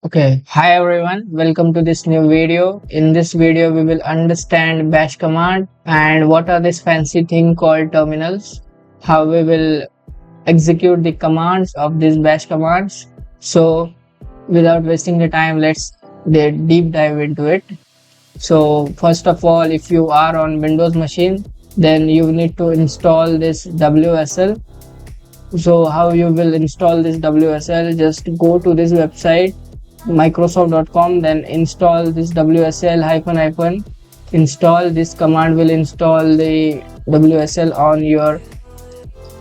Okay, hi everyone, welcome to this new video. In this video, we will understand bash command and what are this fancy thing called terminals, how we will execute the commands of these bash commands. So, without wasting the time, let's deep dive into it. So, first of all, if you are on Windows machine, then you need to install this WSL. So, how you will install this WSL? Just go to this website microsoft.com, then install this wsl hyphen hyphen install. This command will install the wsl on your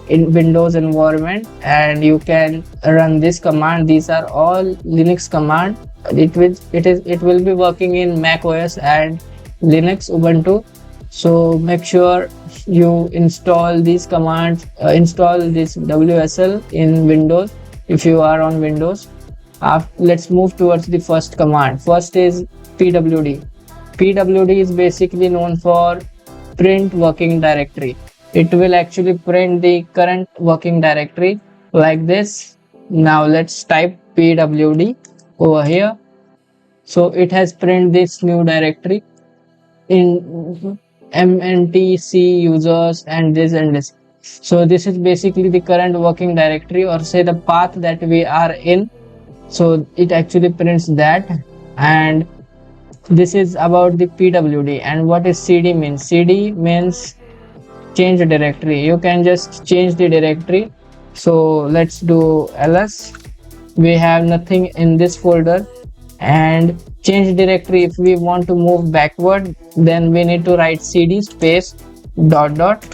in Windows environment and you can run this command. These are all Linux command. It will be working in Mac OS and Linux Ubuntu. So make sure you install these commands, install this WSL in Windows if you are on Windows. Let's move towards the first command. First is pwd. Pwd is basically known for print working directory. It will actually print the current working directory like this. Now let's type pwd over here. So it has print this new directory in mntc users and this. So this is basically the current working directory, or say the path that we are in. So it actually prints that. And this is about the pwd. And what is cd means? Cd means change directory. You can just change the directory. So let's do ls. We have nothing in this folder. And change directory, if we want to move backward, then we need to write cd space dot dot.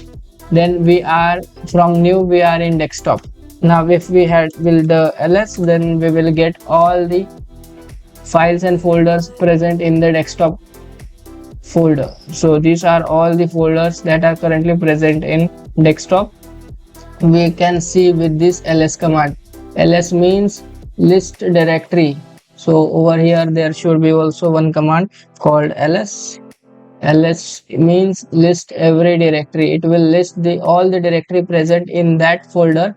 Then we are from new, we are in desktop. Now if we will the ls, then we will get all the files and folders present in the desktop folder. So these are all the folders that are currently present in desktop. We can see with this ls command. Ls means list directory. So over here there should be also one command called ls. Ls means list every directory. It will list all the directory present in that folder.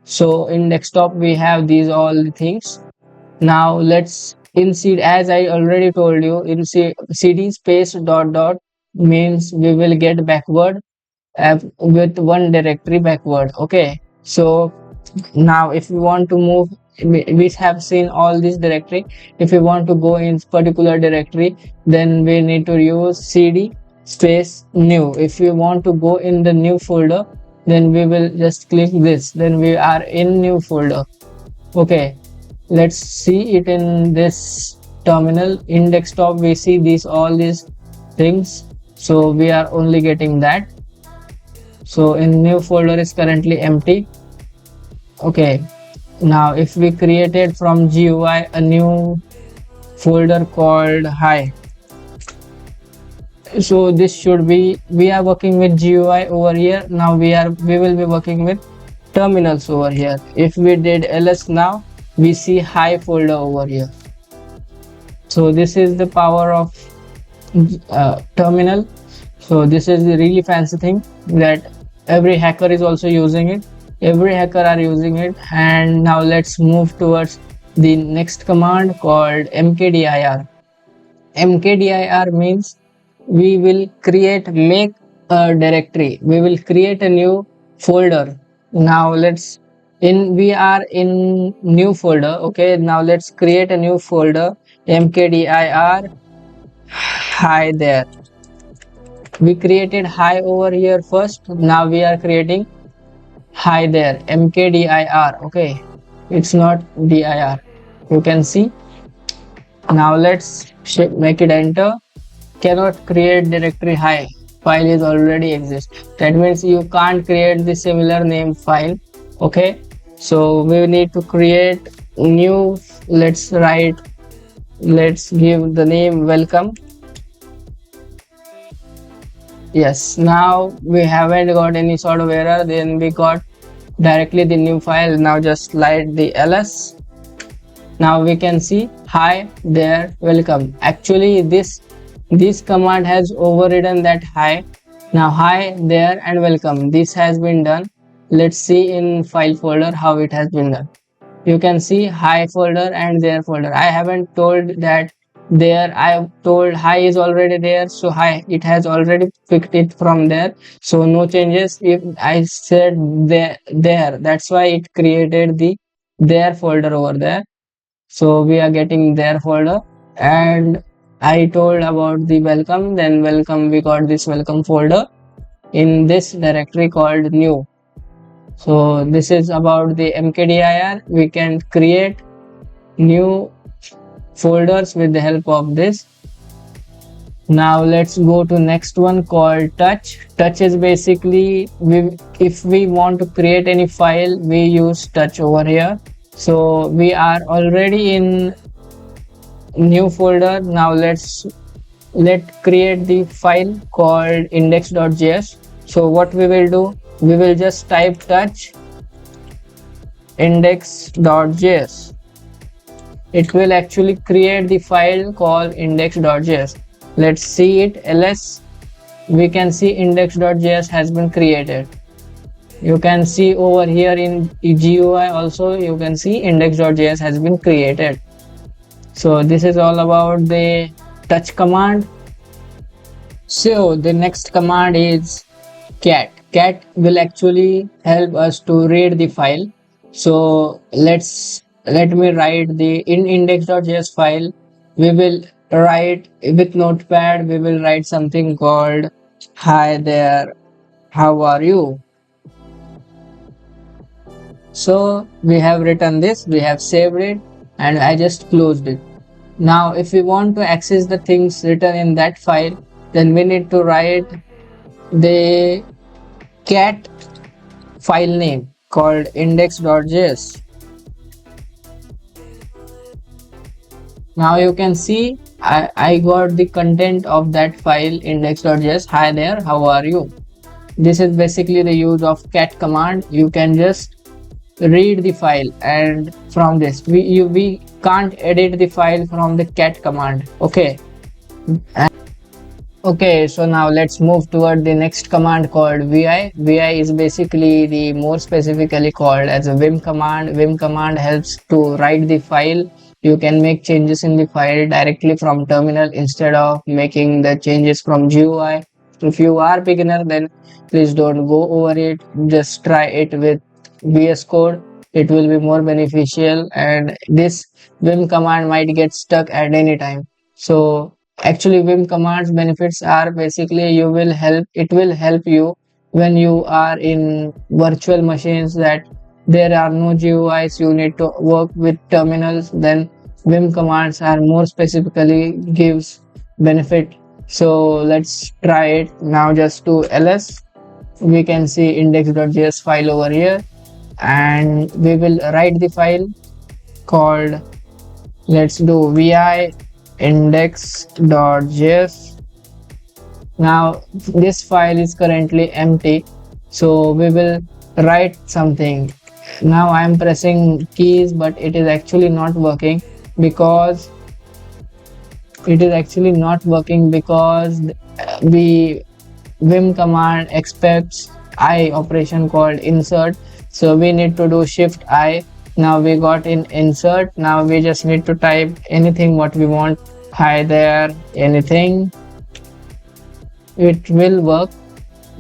So in desktop we have these all the things. Now let's in cd, as I already told you, in cd space dot dot means we will get backward with one directory backward. Okay, so now if we want to move, we have seen all this directory. If we want to go in particular directory, then we need to use cd space new. If we want to go in the new folder, then we will just click this, then we are in new folder. Okay, let's see it in this terminal. In desktop we see all these things, so we are only getting that. So in new folder is currently empty. Okay, now if we created from GUI a new folder called hi, so this should be, we are working with GUI over here. Now we will be working with terminals over here. If we did ls, now we see hi folder over here. So this is the power of terminal. So this is the really fancy thing that every hacker is also using it. Every hacker are using it. And now let's move towards the next command called mkdir. Mkdir means we will make a directory. We will create a new folder. Now we are in new folder. Okay, now let's create a new folder, mkdir hi there. We created hi over here first. Now we are creating hi there, mkdir. Okay, it's not dir, you can see. Now let's make it enter. Cannot create directory hi, file is already exist. That means you can't create the similar name file. Okay, so we need to create new. Let's give the name welcome. Yes, now we haven't got any sort of error. Then we got directly the new file. Now just slide the ls. Now we can see hi there, welcome. Actually this command has overridden that hi. Now hi there and welcome, this has been done. Let's see in file folder how it has been done. you can see hi folder and there folder. I haven't told that there, I told hi is already there, so hi, it has already picked it from there, so no changes. If I said there, that's why it created the there folder over there, so we are getting their folder. And I told about the welcome, then welcome, we got this welcome folder in this directory called new. So this is about the mkdir. We can create new folders with the help of this. Now let's go to next one called touch. Touch is basically, if we want to create any file, we use touch over here. So we are already in new folder. Now let's create the file called index.js. So what we will do, we will just type touch index.js. It will actually create the file called index.js. Let's see it. ls, we can see index.js has been created. You can see over here in GUI also, you can see index.js has been created. So this is all about the touch command. So the next command is cat. Cat will actually help us to read the file. So let me write the in index.js file. We will write with notepad, we will write something called hi there, how are you. So we have written this, we have saved it, and I just closed it. Now if we want to access the things written in that file, then we need to write the cat file name called index.js. Now you can see I got the content of that file index.js. Hi there, how are you. This is basically the use of cat command. You can just read the file, and from this we can't edit the file from the cat command. Okay, so now let's move toward the next command called vi. Vi is basically the more specifically called as a vim command. Vim command helps to write the file. You can make changes in the file directly from terminal instead of making the changes from GUI. If you are beginner, then please don't go over it. Just try it with VS Code. It will be more beneficial, and this vim command might get stuck at any time. So actually vim commands benefits are basically it will help you when you are in virtual machines that there are no GUIs, you need to work with terminals, then vim commands are more specifically gives benefit. So let's try it now. Just to ls, we can see index.js file over here, and we will write the file called, let's do vi index.js. Now this file is currently empty, so we will write something. Now I am pressing keys, but it is actually not working because the vim command expects I operation called insert, so we need to do shift I. Now we got in insert. Now we just need to type anything what we want. Hi there, anything, it will work.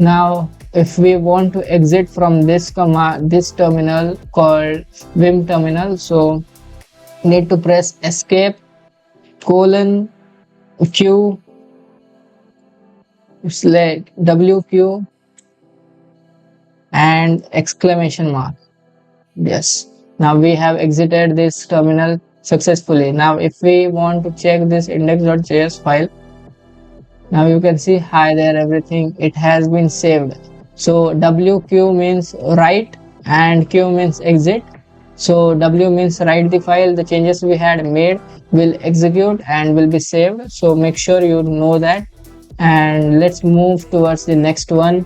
Now if we want to exit from this command, this terminal called vim terminal, so need to press escape colon q select wq and exclamation mark. Yes, now we have exited this terminal successfully. Now if we want to check this index.js file, now you can see hi there, everything, it has been saved. So wq means write and q means exit. So w means write the file, the changes we had made will execute and will be saved, so make sure you know that. And let's move towards the next one.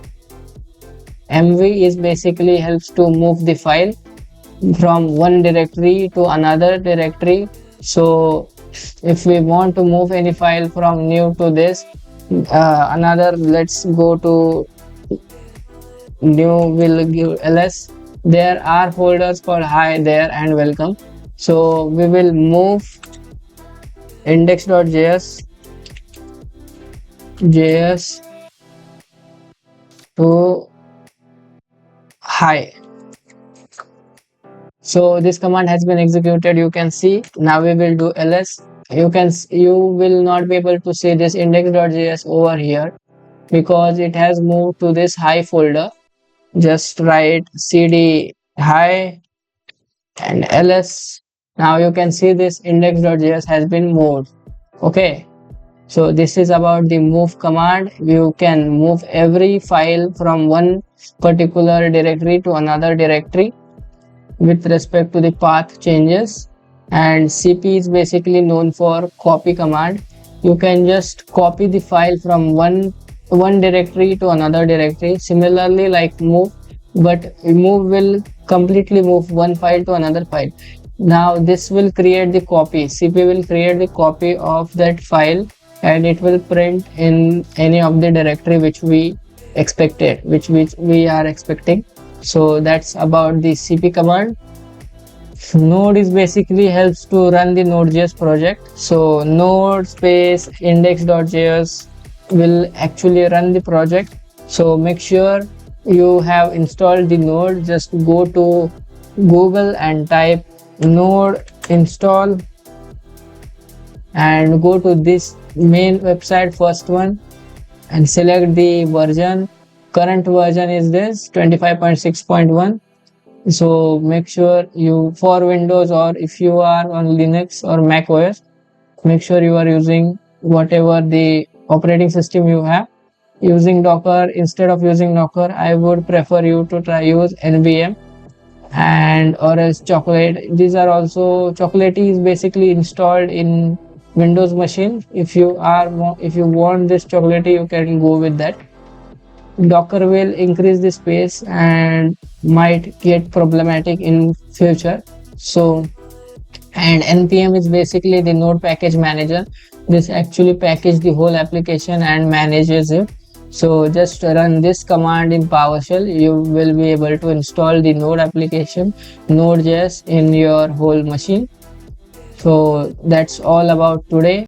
mv is basically helps to move the file from one directory to another directory. So if we want to move any file from new to this another, let's go to new, will give ls, there are folders called hi there and welcome. So we will move index.js to hi. So this command has been executed. You can see now we will do ls. You will not be able to see this index.js over here because it has moved to this hi folder. Just write cd hi and ls. Now you can see this index.js has been moved. Okay, so this is about the move command. You can move every file from one particular directory to another directory with respect to the path changes. And cp is basically known for copy command. You can just copy the file from one directory to another directory, similarly like move, but move will completely move one file to another file. Now this will create the copy. cp will create the copy of that file and it will print in any of the directory which we expected, which we are expecting. So that's about the cp command. Node is basically helps to run the nodejs project. So node space index.js will actually run the project. So make sure you have installed the node. Just go to Google and type node install and go to this main website, first one, and select the version. Current version is this 25.6.1. so make sure you, for Windows or if you are on Linux or Mac OS, make sure you are using whatever the operating system you have. Using Docker, instead of using Docker, I would prefer you to try use NVM and or else Chocolate. These are also, Chocolate is basically installed in Windows machine. If you want this Chocolate, you can go with that. Docker will increase the space and might get problematic in future. So, and npm is basically the node package manager. This actually packages the whole application and manages it. So just run this command in PowerShell. You will be able to install the node application nodejs in your whole machine. So that's all about today.